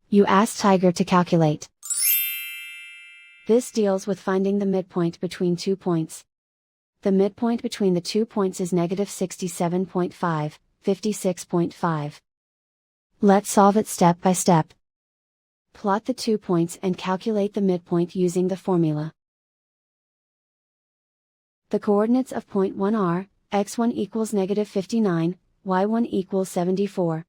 You ask Tiger to calculate. This deals with finding the midpoint between 2 points. The midpoint between the 2 points is negative 67.5, 56.5. Let's solve it step by step. Plot the 2 points and calculate the midpoint using the formula. The coordinates of point 1 are, x1 equals negative 59, y1 equals 74.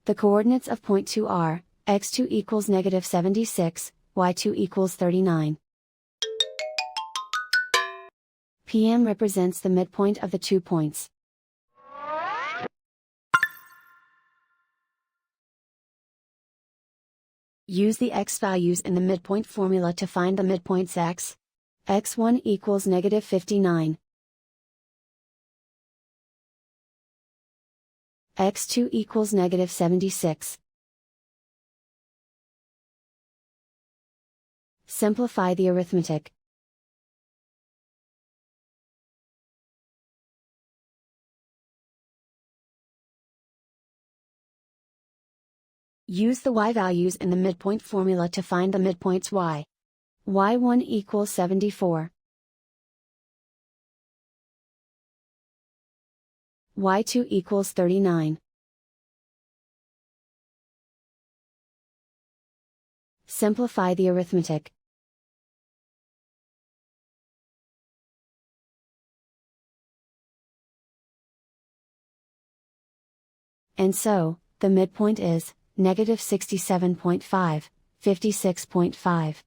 The coordinates of point 2 are, x2 equals negative 76, y2 equals 39. PM represents the midpoint of the 2 points. Use the x values in the midpoint formula to find the midpoints x. x1 equals negative 59. x2 equals negative 76. Simplify the arithmetic. Use the y values in the midpoint formula to find the midpoints y. y1 equals 74. y2 equals 39. Simplify the arithmetic. And so, the midpoint is negative 67.5, 56.5.